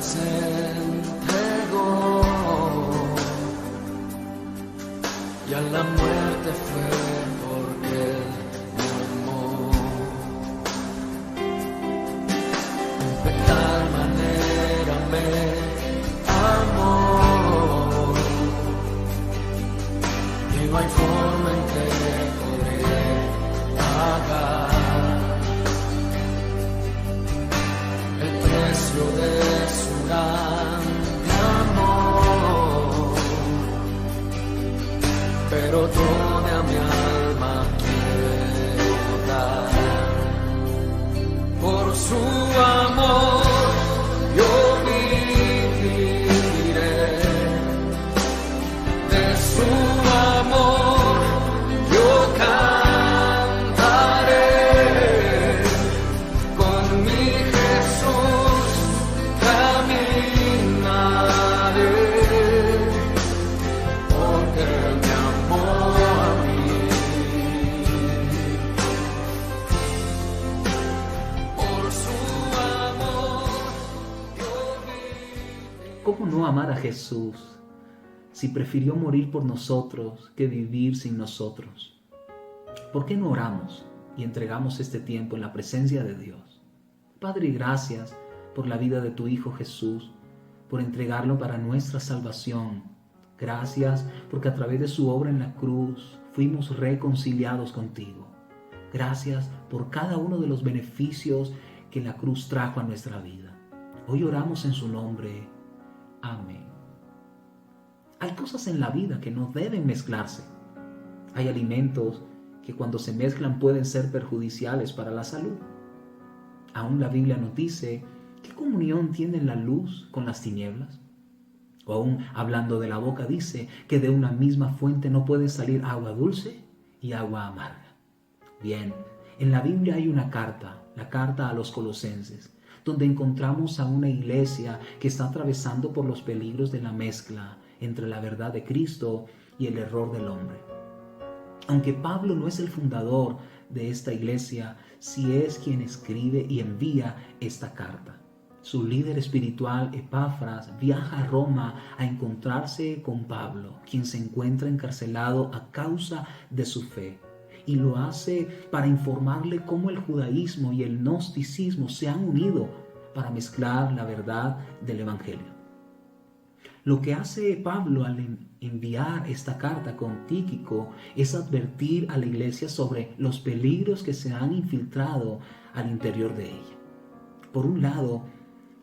Él se entregó y a la muerte fue porque Él me amó. De tal manera me amó y no hay forma en que podré pagar el precio de su grande amor, pero toda mi alma quiero dar por su amor. Yo viviré de su amor, yo cantaré con mi Jesús, caminaré, porque Él me amó a mí. Por su amor yo viviré. ¿Cómo no amar a Jesús si prefirió morir por nosotros que vivir sin nosotros? ¿Por qué no oramos y entregamos este tiempo en la presencia de Dios? Padre, gracias por la vida de tu Hijo Jesús, por entregarlo para nuestra salvación. Gracias porque a través de su obra en la cruz fuimos reconciliados contigo. Gracias por cada uno de los beneficios que la cruz trajo a nuestra vida. Hoy oramos en su nombre. Amén. Hay cosas en la vida que no deben mezclarse. Hay alimentos que cuando se mezclan pueden ser perjudiciales para la salud. Aún la Biblia nos dice, ¿qué comunión tiene la luz con las tinieblas? O aún hablando de la boca dice que de una misma fuente no puede salir agua dulce y agua amarga. Bien, en la Biblia hay una carta, la carta a los Colosenses, donde encontramos a una iglesia que está atravesando por los peligros de la mezcla entre la verdad de Cristo y el error del hombre. Aunque Pablo no es el fundador de esta iglesia, sí es quien escribe y envía esta carta. Su líder espiritual, Epafras, viaja a Roma a encontrarse con Pablo, quien se encuentra encarcelado a causa de su fe. Y lo hace para informarle cómo el judaísmo y el gnosticismo se han unido para mezclar la verdad del evangelio. Lo que hace Pablo al enviar esta carta con Tíquico es advertir a la iglesia sobre los peligros que se han infiltrado al interior de ella. Por un lado,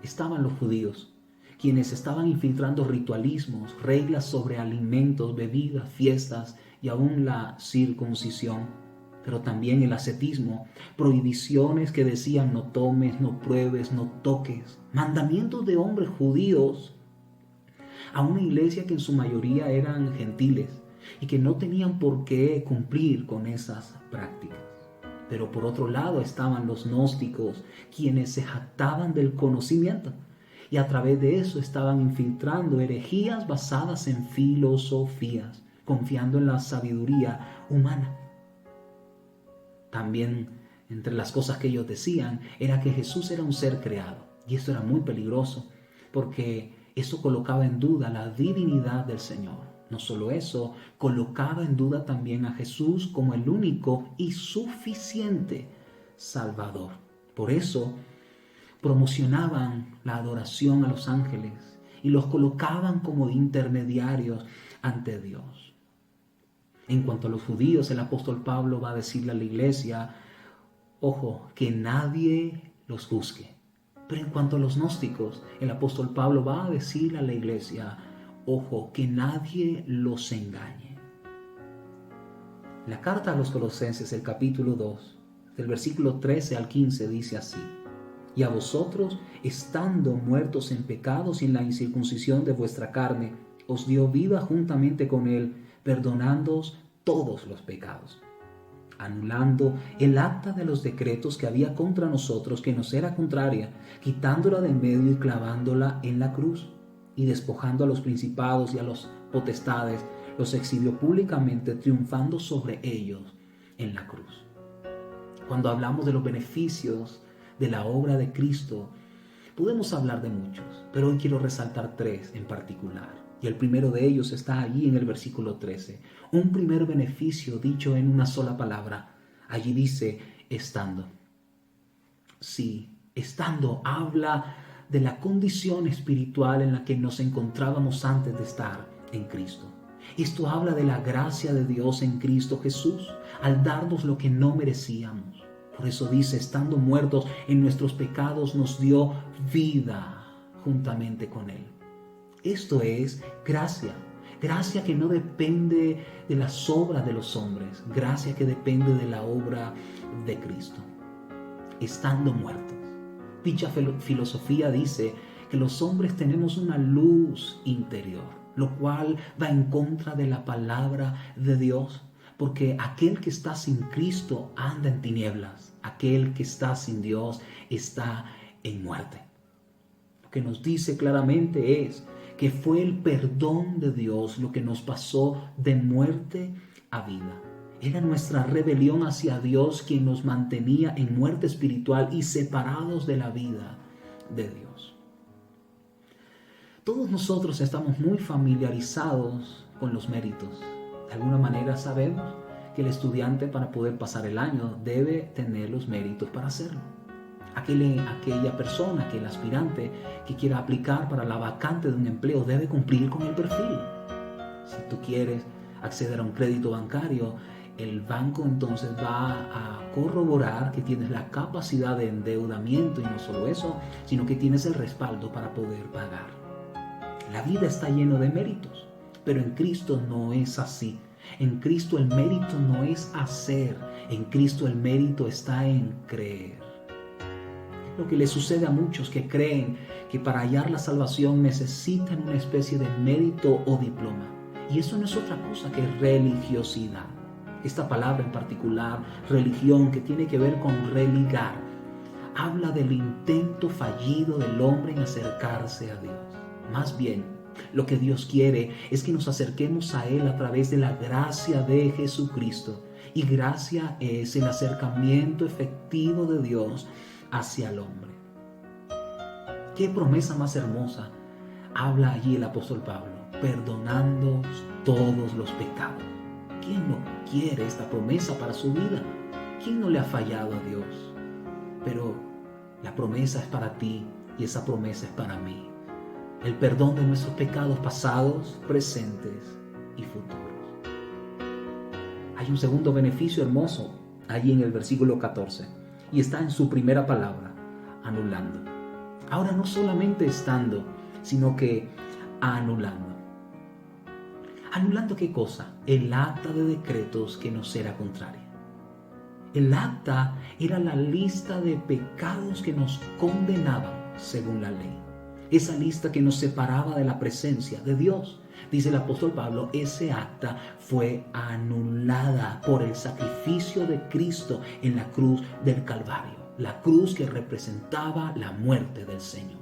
estaban los judíos, quienes estaban infiltrando ritualismos, reglas sobre alimentos, bebidas, fiestas y aún la circuncisión, pero también el ascetismo, prohibiciones que decían no tomes, no pruebes, no toques, mandamientos de hombres judíos a una iglesia que en su mayoría eran gentiles y que no tenían por qué cumplir con esas prácticas. Pero por otro lado estaban los gnósticos, quienes se jactaban del conocimiento y a través de eso estaban infiltrando herejías basadas en filosofías, confiando en la sabiduría humana. También entre las cosas que ellos decían era que Jesús era un ser creado, y esto era muy peligroso porque eso colocaba en duda la divinidad del Señor. No solo eso, colocaba en duda también a Jesús como el único y suficiente Salvador. Por eso promocionaban la adoración a los ángeles y los colocaban como intermediarios ante Dios. En cuanto a los judíos, el apóstol Pablo va a decirle a la iglesia, ojo, que nadie los juzgue. Pero en cuanto a los gnósticos, el apóstol Pablo va a decirle a la iglesia, ojo, que nadie los engañe. La carta a los Colosenses, el capítulo 2, del versículo 13 al 15, dice así: Y a vosotros, estando muertos en pecados y en la incircuncisión de vuestra carne, os dio vida juntamente con él, perdonándoos todos los pecados, anulando el acta de los decretos que había contra nosotros, que nos era contraria, quitándola de en medio y clavándola en la cruz, y despojando a los principados y a los potestades, los exhibió públicamente, triunfando sobre ellos en la cruz. Cuando hablamos de los beneficios de la obra de Cristo, podemos hablar de muchos, pero hoy quiero resaltar 3 en particular. Y el primero de ellos está allí en el versículo 13. Un primer beneficio dicho en una sola palabra. Allí dice, estando. Sí, estando habla de la condición espiritual en la que nos encontrábamos antes de estar en Cristo. Esto habla de la gracia de Dios en Cristo Jesús, al darnos lo que no merecíamos. Por eso dice, estando muertos en nuestros pecados, nos dio vida juntamente con Él. Esto es gracia. Gracia que no depende de las obras de los hombres. Gracia que depende de la obra de Cristo. Estando muertos. Dicha filosofía dice que los hombres tenemos una luz interior, lo cual va en contra de la palabra de Dios, porque aquel que está sin Cristo anda en tinieblas, aquel que está sin Dios está en muerte. Lo que nos dice claramente es que fue el perdón de Dios lo que nos pasó de muerte a vida. Era nuestra rebelión hacia Dios quien nos mantenía en muerte espiritual y separados de la vida de Dios. Todos nosotros estamos muy familiarizados con los méritos. De alguna manera sabemos que el estudiante, para poder pasar el año, debe tener los méritos para hacerlo. Aquella persona, aquel aspirante que quiera aplicar para la vacante de un empleo debe cumplir con el perfil. Si tú quieres acceder a un crédito bancario, el banco entonces va a corroborar que tienes la capacidad de endeudamiento, y no solo eso, sino que tienes el respaldo para poder pagar. La vida está llena de méritos, pero en Cristo no es así. En Cristo el mérito no es hacer, en Cristo el mérito está en creer. Lo que le sucede a muchos que creen que para hallar la salvación necesitan una especie de mérito o diploma. Y eso no es otra cosa que religiosidad. Esta palabra en particular, religión, que tiene que ver con religar, habla del intento fallido del hombre en acercarse a Dios. Más bien, lo que Dios quiere es que nos acerquemos a Él a través de la gracia de Jesucristo. Y gracia es el acercamiento efectivo de Dios hacia el hombre. ¿Qué promesa más hermosa habla allí el apóstol Pablo? Perdonando todos los pecados. ¿Quién no quiere esta promesa para su vida? ¿Quién no le ha fallado a Dios? Pero la promesa es para ti y esa promesa es para mí. El perdón de nuestros pecados pasados, presentes y futuros. Hay un segundo beneficio hermoso allí en el versículo 14 y está en su primera palabra, anulando. Ahora no solamente estando, sino que anulando. ¿Anulando qué cosa? El acta de decretos que nos era contraria. El acta era la lista de pecados que nos condenaban según la ley. Esa lista que nos separaba de la presencia de Dios. Dice el apóstol Pablo, ese acta fue anulada por el sacrificio de Cristo en la cruz del Calvario. La cruz que representaba la muerte del Señor.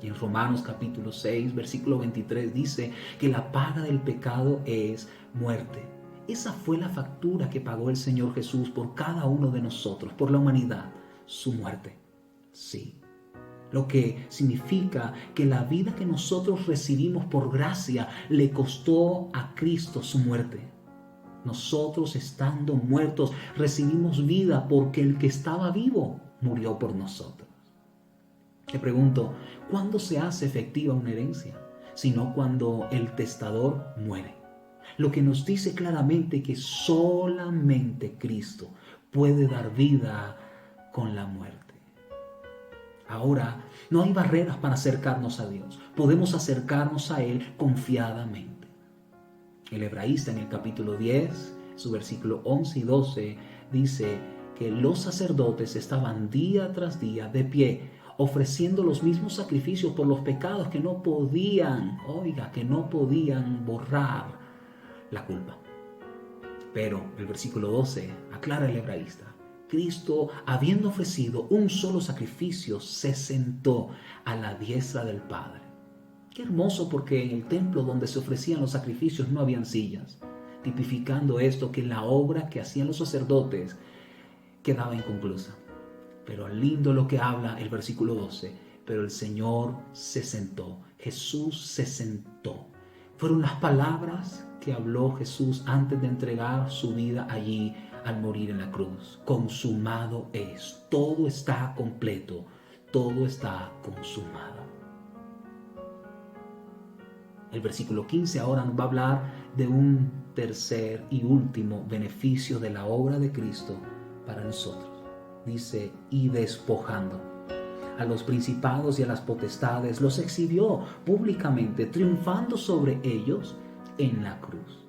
Y en Romanos capítulo 6, versículo 23 dice que la paga del pecado es muerte. Esa fue la factura que pagó el Señor Jesús por cada uno de nosotros, por la humanidad, su muerte. Sí, lo que significa que la vida que nosotros recibimos por gracia le costó a Cristo su muerte. Nosotros, estando muertos, recibimos vida porque el que estaba vivo murió por nosotros. Te pregunto, ¿cuándo se hace efectiva una herencia? Sino cuando el testador muere. Lo que nos dice claramente que solamente Cristo puede dar vida con la muerte. Ahora, no hay barreras para acercarnos a Dios. Podemos acercarnos a Él confiadamente. El hebraísta en el capítulo 10, su versículo 11 y 12, dice que los sacerdotes estaban día tras día de pie, ofreciendo los mismos sacrificios por los pecados que no podían borrar la culpa. Pero el versículo 12 aclara el hebraísta. Cristo, habiendo ofrecido un solo sacrificio, se sentó a la diestra del Padre. Qué hermoso, porque en el templo donde se ofrecían los sacrificios no habían sillas, tipificando esto, que la obra que hacían los sacerdotes quedaba inconclusa. Pero lindo lo que habla el versículo 12. pero el Señor se sentó. Jesús se sentó. Fueron las palabras que habló Jesús antes de entregar su vida allí al morir en la cruz. Consumado es. Todo está completo. Todo está consumado. El versículo 15 ahora nos va a hablar de un tercer y último beneficio de la obra de Cristo para nosotros. Dice, y despojando a los principados y a las potestades, los exhibió públicamente, triunfando sobre ellos en la cruz.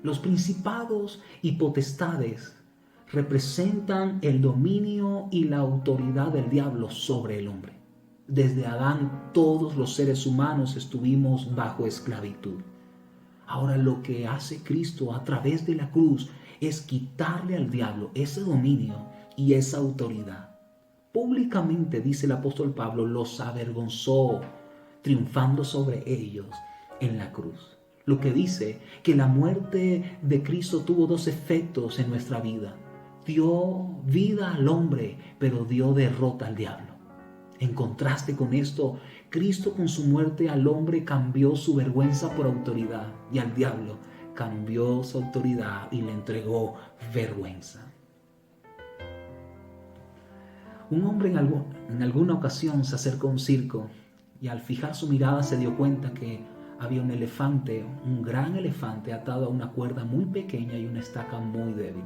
Los principados y potestades representan el dominio y la autoridad del diablo sobre el hombre. Desde Adán, todos los seres humanos estuvimos bajo esclavitud. Ahora lo que hace Cristo a través de la cruz es quitarle al diablo ese dominio y esa autoridad. Públicamente, dice el apóstol Pablo, los avergonzó, triunfando sobre ellos en la cruz. Lo que dice que la muerte de Cristo tuvo dos efectos en nuestra vida. Dio vida al hombre, pero dio derrota al diablo. En contraste con esto, Cristo con su muerte al hombre cambió su vergüenza por autoridad y al diablo cambió su autoridad y le entregó vergüenza. Un hombre en alguna ocasión se acercó a un circo y al fijar su mirada se dio cuenta que había un elefante, un gran elefante atado a una cuerda muy pequeña y una estaca muy débil.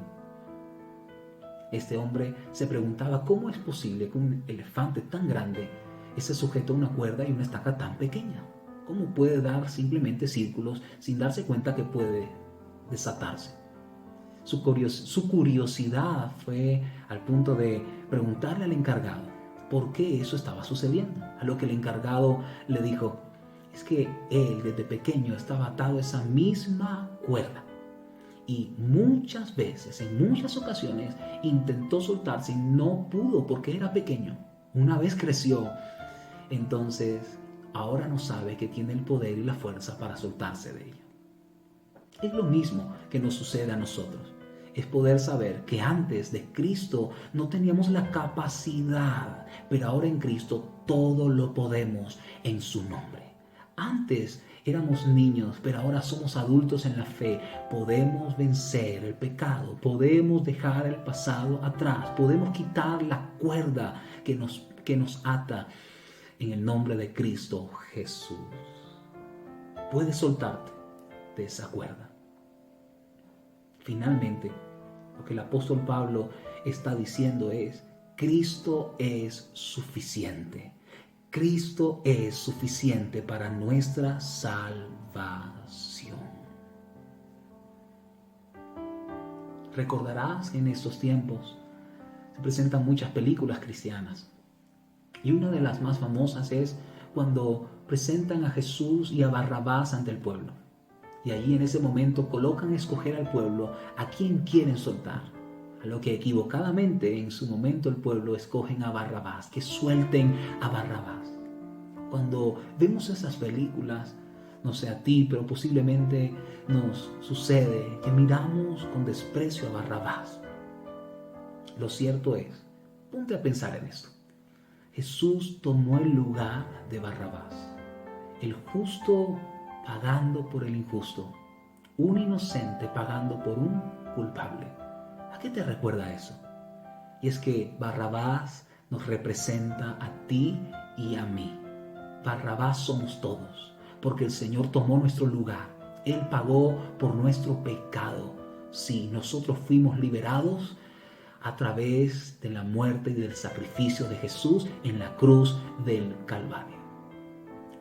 Este hombre se preguntaba cómo es posible que un elefante tan grande esté sujeto a una cuerda y una estaca tan pequeña. ¿Cómo puede dar simplemente círculos sin darse cuenta que puede desatarse? Su curiosidad fue al punto de preguntarle al encargado por qué eso estaba sucediendo. A lo que el encargado le dijo, es que él desde pequeño estaba atado a esa misma cuerda. Y muchas veces, en muchas ocasiones, intentó soltarse y no pudo porque era pequeño. Una vez creció, entonces ahora no sabe que tiene el poder y la fuerza para soltarse de ella. Es lo mismo que nos sucede a nosotros. Es poder saber que antes de Cristo no teníamos la capacidad, pero ahora en Cristo todo lo podemos en su nombre. Antes éramos niños, pero ahora somos adultos en la fe. Podemos vencer el pecado, podemos dejar el pasado atrás, podemos quitar la cuerda que nos ata en el nombre de Cristo Jesús. Puedes soltarte de esa cuerda. Finalmente, lo que el apóstol Pablo está diciendo es, Cristo es suficiente. Cristo es suficiente para nuestra salvación. Recordarás que en estos tiempos se presentan muchas películas cristianas. Y una de las más famosas es cuando presentan a Jesús y a Barrabás ante el pueblo. Y allí en ese momento colocan a escoger al pueblo a quien quieren soltar. A lo que equivocadamente en su momento el pueblo escogen a Barrabás, que suelten a Barrabás. Cuando vemos esas películas, no sé a ti, pero posiblemente nos sucede que miramos con desprecio a Barrabás. Lo cierto es, ponte a pensar en esto. Jesús tomó el lugar de Barrabás, el justo pagando por el injusto, un inocente pagando por un culpable. ¿A qué te recuerda eso? Y es que Barrabás nos representa a ti y a mí. Barrabás somos todos, porque el Señor tomó nuestro lugar. Él pagó por nuestro pecado. Sí, nosotros fuimos liberados a través de la muerte y del sacrificio de Jesús en la cruz del Calvario.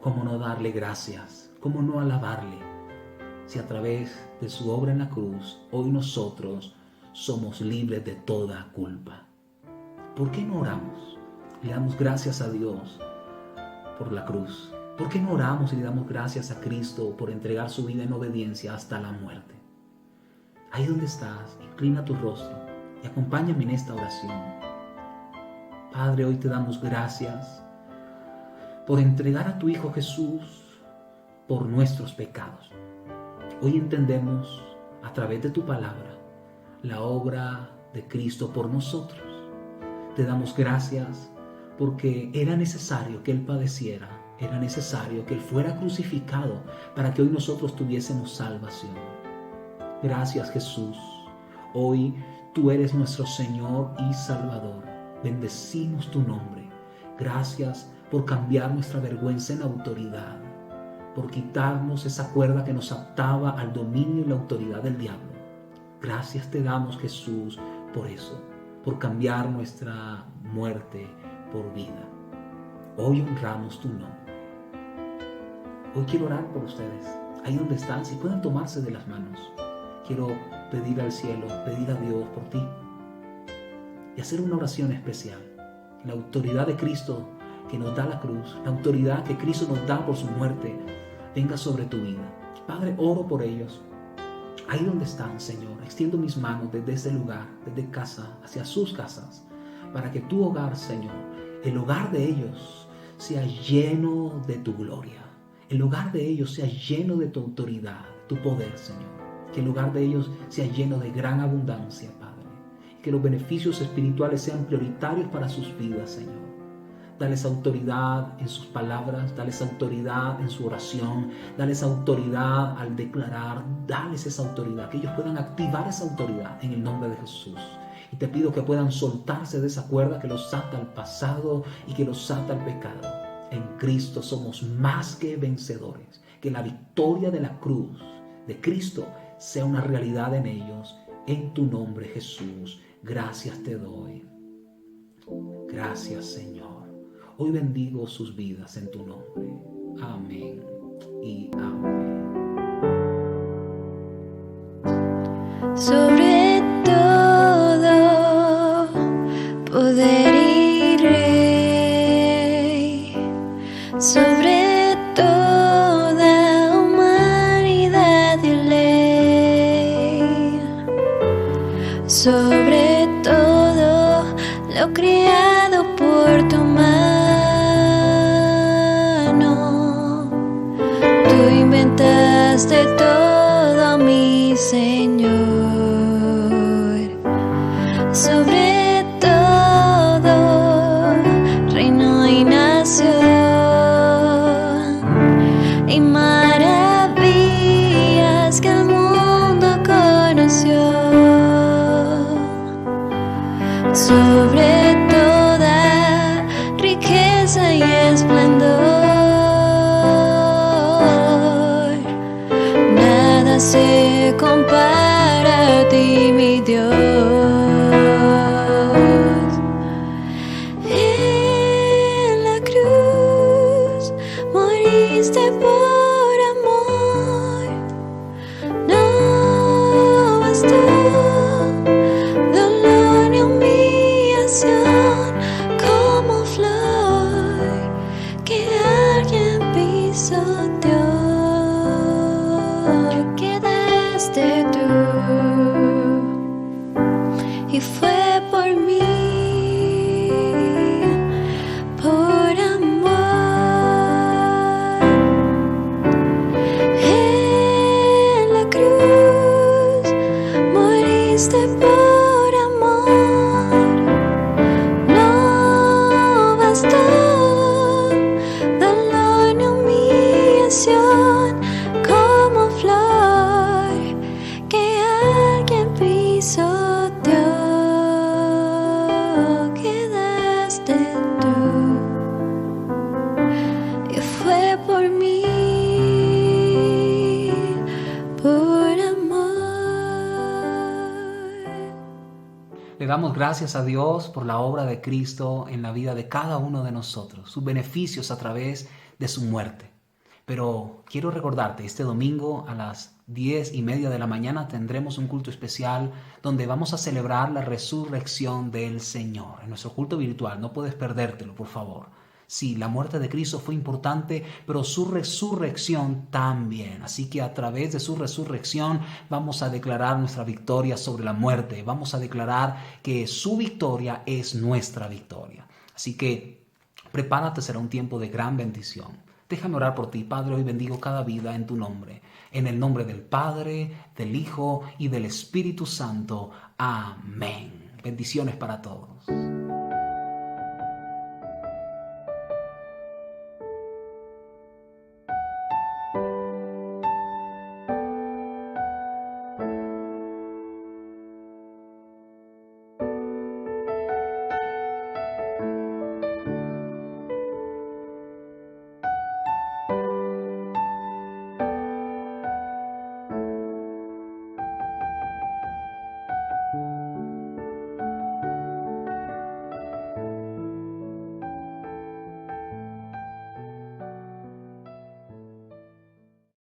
¿Cómo no darle gracias? ¿Cómo no alabarle? Si a través de su obra en la cruz, hoy nosotros somos libres de toda culpa. ¿Por qué no oramos? Le damos gracias a Dios por la cruz. ¿Por qué no oramos y le damos gracias a Cristo por entregar su vida en obediencia hasta la muerte? Ahí donde estás, inclina tu rostro y acompáñame en esta oración. Padre, hoy te damos gracias por entregar a tu Hijo Jesús por nuestros pecados. Hoy entendemos a través de tu palabra la obra de Cristo por nosotros. Te damos gracias porque era necesario que Él padeciera, era necesario que Él fuera crucificado para que hoy nosotros tuviésemos salvación. Gracias, Jesús. Hoy Tú eres nuestro Señor y Salvador. Bendecimos Tu nombre. Gracias por cambiar nuestra vergüenza en autoridad, por quitarnos esa cuerda que nos ataba al dominio y la autoridad del diablo. Gracias te damos, Jesús, por eso, por cambiar nuestra muerte por vida. Hoy honramos Tu nombre. Hoy quiero orar por ustedes. Ahí donde están, si pueden tomarse de las manos. Quiero pedir al cielo, pedir a Dios por ti y hacer una oración especial. La autoridad de Cristo que nos da la cruz, la autoridad que Cristo nos da por su muerte, venga sobre tu vida. Padre, oro por ellos. Ahí donde están, Señor, extiendo mis manos desde ese lugar, desde casa, hacia sus casas, para que tu hogar, Señor, el hogar de ellos, sea lleno de tu gloria. El hogar de ellos sea lleno de tu autoridad, tu poder, Señor. Que el hogar de ellos sea lleno de gran abundancia, Padre. Y que los beneficios espirituales sean prioritarios para sus vidas, Señor. Dales autoridad en sus palabras, dales autoridad en su oración, dales autoridad al declarar, dales esa autoridad, que ellos puedan activar esa autoridad en el nombre de Jesús. Y te pido que puedan soltarse de esa cuerda que los ata al pasado y que los ata al pecado. En Cristo somos más que vencedores. Que la victoria de la cruz de Cristo sea una realidad en ellos. En tu nombre, Jesús, gracias te doy. Gracias, Señor. Hoy bendigo sus vidas en tu nombre. Amén y amén. Sobre todo poder y rey, sobre toda humanidad y ley, sobre todo lo creado por tu mano. Tú inventaste todo, mi Señor. Sobre todo reino y nación y maravillas que el mundo conoció. Sobre toda riqueza y esplendor, nada se compara a ti, mi Dios. En la cruz moriste por amor, no bastó dolor ni humillación, como flor que alguien pisoteó. Quedaste tú y fue por mí, por amor. En la cruz moriste por amor, no bastó dolor ni humillación, como flor que alguien pisoteó. Quedaste tú y fue por mí, por amor. Le damos gracias a Dios por la obra de Cristo en la vida de cada uno de nosotros, sus beneficios a través de su muerte. Pero quiero recordarte, este domingo a las 10:30 de la mañana tendremos un culto especial donde vamos a celebrar la resurrección del Señor. En nuestro culto virtual, no puedes perdértelo, por favor. Sí, la muerte de Cristo fue importante, pero su resurrección también. Así que a través de su resurrección vamos a declarar nuestra victoria sobre la muerte. Vamos a declarar que su victoria es nuestra victoria. Así que prepárate, será un tiempo de gran bendición. Déjame orar por ti, Padre. Hoy bendigo cada vida en tu nombre. En el nombre del Padre, del Hijo y del Espíritu Santo. Amén. Bendiciones para todos.